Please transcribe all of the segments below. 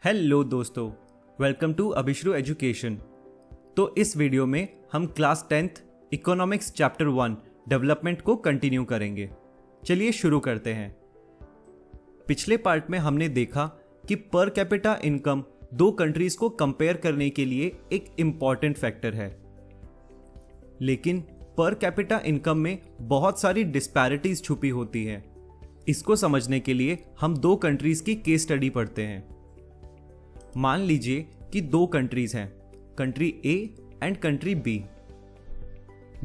Hello दोस्तों, welcome to अभिश्रु education. तो इस वीडियो में हम class 10th economics chapter 1 development को कंटिन्यू करेंगे। चलिए शुरू करते हैं। पिछले पार्ट में हमने देखा कि पर कैपिटा इनकम दो कंट्रीज को कंपेयर करने के लिए एक इम्पॉर्टेंट फैक्टर है, लेकिन पर कैपिटा इनकम में बहुत सारी डिस्पैरिटीज छुपी होती हैं। इसको समझने के लिए हम दो कंट्रीज की केस स्टडी पढ़ते हैं। मान लीजिए कि दो कंट्रीज हैं, country A and country B.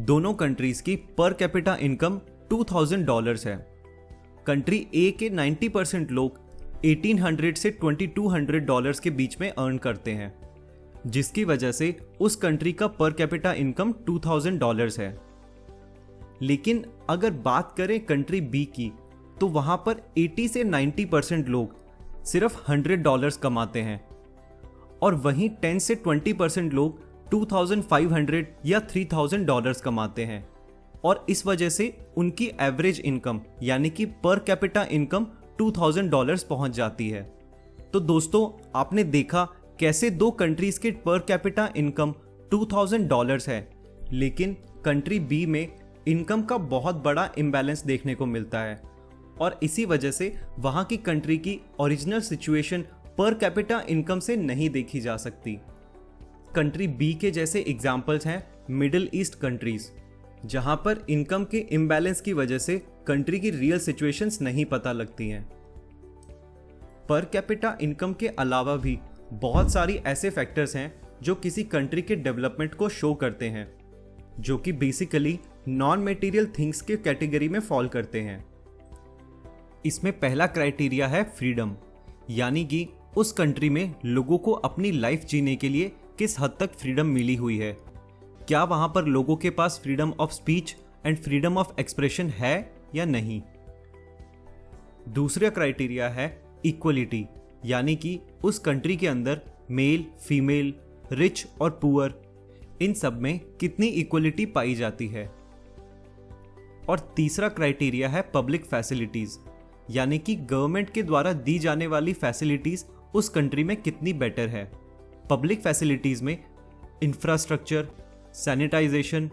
दोनों कंट्रीज की पर कैपिटा इनकम $2000 है। कंट्री ए के 90% लोग $1800 से $2200 के बीच में अर्न करते हैं, जिसकी वजह से उस कंट्री का पर कैपिटा इनकम $2000 है। लेकिन अगर बात करें कंट्री बी की, तो वहां पर 80 से 90% लोग सिर्फ $100 कमाते हैं और वहीं 10 से 20% लोग $2500 या $3000 कमाते हैं, और इस वजह से उनकी एवरेज इनकम यानी कि पर कैपिटा इनकम $2000 पहुंच जाती है। तो दोस्तों, आपने देखा कैसे दो कंट्रीज के पर कैपिटा इनकम $2000 है, लेकिन कंट्री बी में इनकम का बहुत बड़ा इम्बैलेंस देखने को मिलता है, और इसी वजह से वहां की कंट्री की original situation per capita income से नहीं देखी जा सकती। कंट्री बी के जैसे एग्जाम्पल्स हैं मिडिल ईस्ट कंट्रीज, जहां पर इनकम के इम्बैलेंस की वजह से कंट्री की रियल सिचुएशंस नहीं पता लगती हैं। पर कैपिटा इनकम के अलावा भी बहुत सारी ऐसे फैक्टर्स हैं जो किसी कंट्री के डेवलपमेंट को शो करते हैं, जो कि बेसिकली नॉन मटेरियल थिंग्स के कैटेगरी में फॉल करते हैं। इसमें पहला क्राइटेरिया है फ्रीडम, यानी कि उस कंट्री में लोगों को अपनी लाइफ जीने के लिए किस हद तक फ्रीडम मिली हुई है। क्या वहां पर लोगों के पास freedom of speech and freedom of expression है या नहीं। दूसरा क्राइटेरिया है इक्वलिटी, यानी कि उस कंट्री के अंदर मेल, फीमेल, रिच और पुअर, इन सब में कितनी इक्वलिटी पाई जाती है। और तीसरा क्राइटेरिया है पब्लिक फैसिलिटीज, यानी कि गवर्नमेंट के द्वारा दी जाने वाली फैसिलिटीज उस कंट्री में कितनी बेटर है। पब्लिक फैसिलिटीज में infrastructure, sanitization,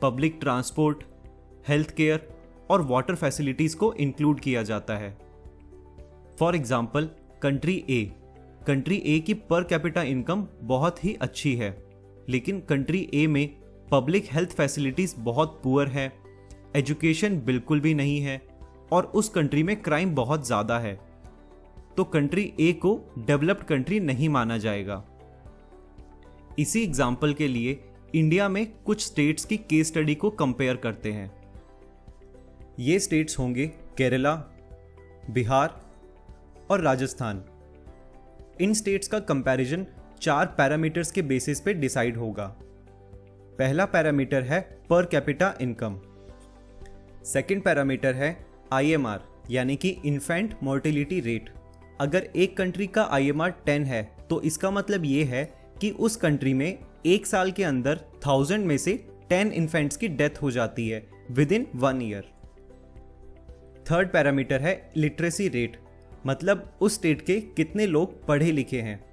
public transport, health care और वाटर फैसिलिटीज को इंक्लूड किया जाता है। फॉर एग्जाम्पल, कंट्री ए की पर कैपिटा इनकम बहुत ही अच्छी है, लेकिन कंट्री ए में पब्लिक हेल्थ फैसिलिटीज बहुत पुअर है, एजुकेशन बिल्कुल भी नहीं है, और उस कंट्री में क्राइम बहुत ज़्यादा है। तो कंट्री ए को डेवलप्ड कंट्री नहीं माना जाएगा। इसी एग्जाम्पल के लिए इंडिया में कुछ स्टेट्स की केस स्टडी को कंपेयर करते हैं। ये स्टेट्स होंगे केरला, बिहार और राजस्थान। इन स्टेट्स का कंपैरिजन 4 पैरामीटर्स के बेसिस पे डिसाइड होगा। पहला पैरामीटर है per capita income. Second parameter है IMR, यानी कि इन्फेंट मोर्टेलिटी रेट। अगर एक कंट्री का IMR 10 है, तो इसका मतलब ये है कि उस कंट्री में एक साल के अंदर 1000 में से 10 इन्फेंट्स की डेथ हो जाती है with in 1 year. Third parameter है लिटरेसी रेट, मतलब उस स्टेट के कितने लोग पढ़े लिखे हैं।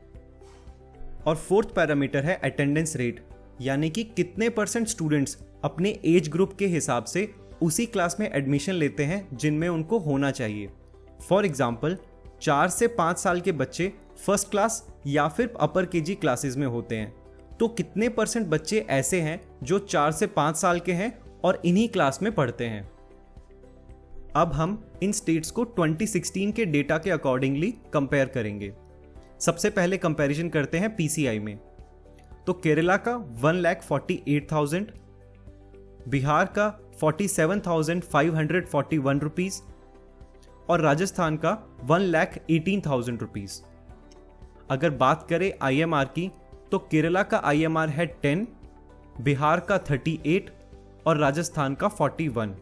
और फोर्थ पैरामीटर है अटेंडेंस रेट, यानी कि कितने % स्टूडेंट्स अपने एज ग्रुप के हिसाब से उसी क्लास में एडमिशन लेते हैं जिनमें उनको होना चाहिए। फॉर एग्जाम्पल, 4 से 5 साल के बच्चे फर्स्ट क्लास या फिर अपर केजी क्लासेस में होते हैं, तो कितने % बच्चे ऐसे हैं जो 4 से 5 साल के हैं और इन्हीं क्लास में पढ़ते हैं। अब हम इन स्टेट्स को 2016 के डेटा के अकॉर्डिंगली कंपेयर करेंगे। सबसे पहले कंपैरिजन करते हैं PCI में। तो केरला का 1,48,000, बिहार का 47,541 रुपीज और राजस्थान का 1,18,000 रुपीज। अगर बात करें IMR की, तो केरला का IMR है 10, बिहार का 38 और राजस्थान का 41।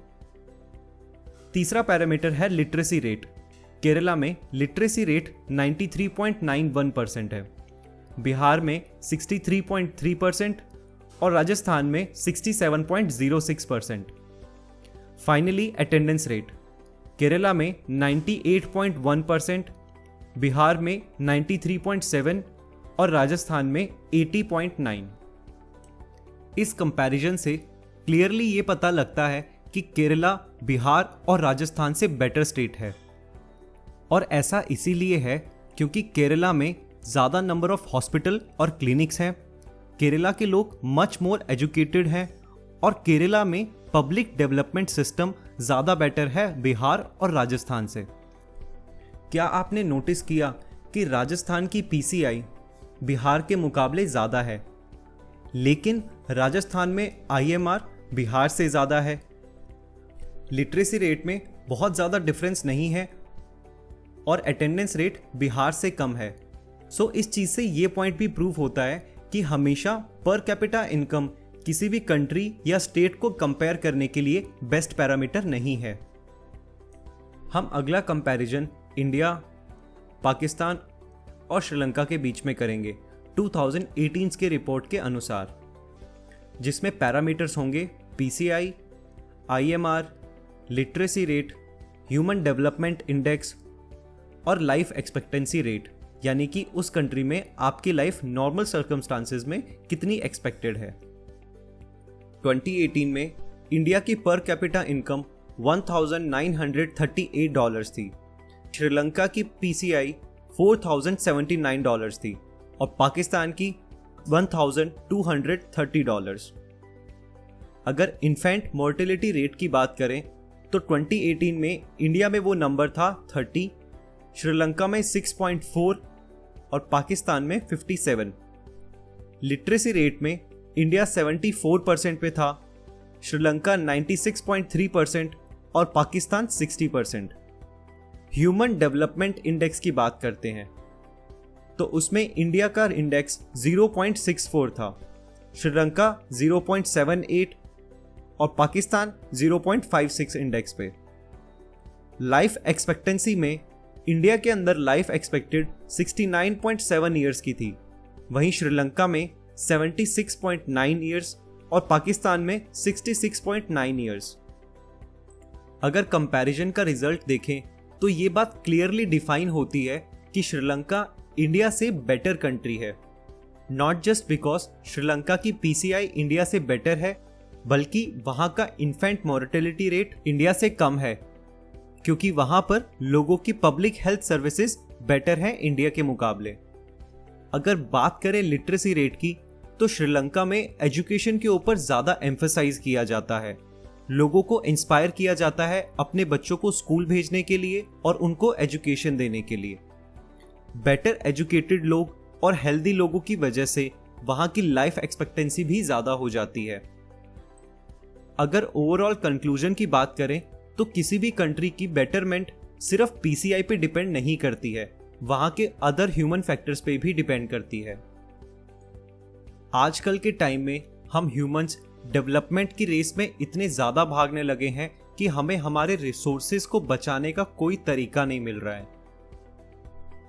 तीसरा पैरामीटर है लिटरेसी रेट। केरला में लिटरेसी रेट 93.91% है, बिहार में 63.3% और राजस्थान में 67.06%। Finally attendance rate. केरला में 98.1%, बिहार में 93.7 और राजस्थान में 80.9। इस कंपैरिजन से क्लियरली ये पता लगता है कि केरला बिहार और राजस्थान से बेटर स्टेट है। और ऐसा इसीलिए है क्योंकि केरला में ज़्यादा नंबर ऑफ हॉस्पिटल और क्लिनिक्स हैं, केरला के लोग मच मोर एजुकेटेड हैं और केरला में पब्लिक डेवलपमेंट सिस्टम ज़्यादा बेटर है बिहार और राजस्थान से। क्या आपने नोटिस किया कि राजस्थान की पीसीआई बिहार के मुकाबले ज़्यादा है, लेकिन राजस्थान में आईएमआर बिहार से ज़्यादा है। लिटरेसी रेट में बहुत ज़्यादा डिफरेंस नहीं है और अटेंडेंस रेट बिहार से कम है। सो इस चीज़ से ये पॉइंट भी प्रूव होता है कि हमेशा पर कैपिटा इनकम किसी भी कंट्री या स्टेट को कंपेयर करने के लिए बेस्ट पैरामीटर नहीं है। हम अगला कंपैरिजन इंडिया, पाकिस्तान और श्रीलंका के बीच में करेंगे 2018 के रिपोर्ट के अनुसार, जिसमें पैरामीटर्स होंगे PCI, IMR, literacy rate, human development index और लाइफ एक्सपेक्टेंसी रेट, यानी कि उस कंट्री में आपकी लाइफ नॉर्मल सर्कमस्टांसेस में कितनी एक्सपेक्टेड है। 2018 में इंडिया की पर कैपिटा इनकम $1,938 थी, श्रीलंका की पीसीआई $4,079 थी और पाकिस्तान की $1,230। अगर इन्फेंट मोर्टेलिटी रेट की बात करें तो 2018 में इंडिया में वो नंबर था 30, श्रीलंका में 6.4 और पाकिस्तान में 57। लिटरेसी रेट में इंडिया 74% पे था, श्रीलंका 96.3% और पाकिस्तान 60%। ह्यूमन डेवलपमेंट इंडेक्स की बात करते हैं तो उसमें इंडिया का इंडेक्स 0.64 था, श्रीलंका 0.78 और पाकिस्तान 0.56 इंडेक्स पे। लाइफ एक्सपेक्टेंसी में इंडिया के अंदर लाइफ एक्सपेक्टेड 69.7 ईयर्स की थी, वहीं श्रीलंका में 76.9 ईयर्स और पाकिस्तान में 66.9 ईयर्स। अगर कंपैरिजन का रिजल्ट देखें तो ये बात क्लियरली डिफाइन होती है कि श्रीलंका इंडिया से बेटर कंट्री है, नॉट जस्ट बिकॉज श्रीलंका की पीसीआई इंडिया से बेटर है, बल्कि वहां का इन्फेंट मोर्टेलिटी रेट इंडिया से कम है, क्योंकि वहां पर लोगों की पब्लिक हेल्थ सर्विसेज बेटर हैं इंडिया के मुकाबले। अगर बात करें लिटरेसी रेट की तो श्रीलंका में एजुकेशन के ऊपर ज़्यादा एम्फसाइज किया जाता है, लोगों को इंस्पायर किया जाता है अपने बच्चों को स्कूल भेजने के लिए और उनको एजुकेशन देने के लिए। बेटर एजुकेटेड लोग और हेल्दी लोगों की वजह से वहां की लाइफ एक्सपेक्टेंसी भी ज़्यादा हो जाती है। अगर ओवरऑल कंक्लूजन की बात करें तो किसी भी कंट्री की बेटरमेंट सिर्फ पीसीआई पे डिपेंड नहीं करती है, वहां के अदर ह्यूमन फैक्टर्स पे भी डिपेंड करती है। आजकल के टाइम में हम ह्यूमंस डेवलपमेंट की रेस में इतने ज़्यादा भागने लगे हैं कि हमें हमारे रिसोर्सेज को बचाने का कोई तरीका नहीं मिल रहा है।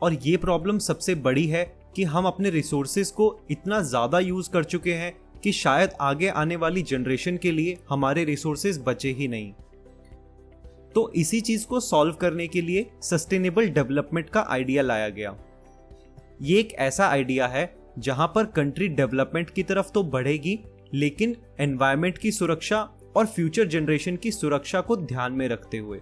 और ये प्रॉब्लम सबसे बड़ी है कि हम अपने रिसोर्सेज को इतना ज़्यादा यूज़ कर चुके हैं कि शायद आगे आने वाली जनरेशन के लिए हमारे रिसोर्सेज बचे ही नहीं। तो इसी चीज़ को सॉल्व करने के लिए सस्टेनेबल डेवलपमेंट का आइडिया लाया गया। ये एक ऐसा आइडिया है जहां पर कंट्री डेवलपमेंट की तरफ तो बढ़ेगी, लेकिन एनवायरनमेंट की सुरक्षा और फ्यूचर जनरेशन की सुरक्षा को ध्यान में रखते हुए।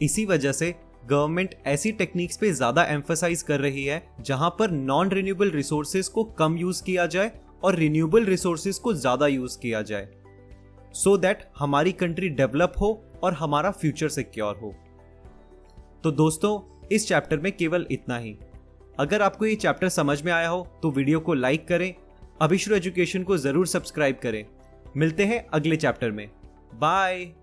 इसी वजह से गवर्नमेंट ऐसी टेक्निक्स पे ज्यादा एम्फसाइज कर रही है जहां पर नॉन रिन्यूएबल रिसोर्सेज को कम यूज किया जाए और रिन्यूएबल रिसोर्सेज को ज्यादा यूज किया जाए, सो दैट हमारी कंट्री डेवलप हो और हमारा फ्यूचर सिक्योर हो। तो दोस्तों, इस चैप्टर में केवल इतना ही। अगर आपको ये चैप्टर समझ में आया हो तो वीडियो को लाइक करें, अभिश्रु एजुकेशन को जरूर सब्सक्राइब करें। मिलते हैं अगले चैप्टर में। बाय।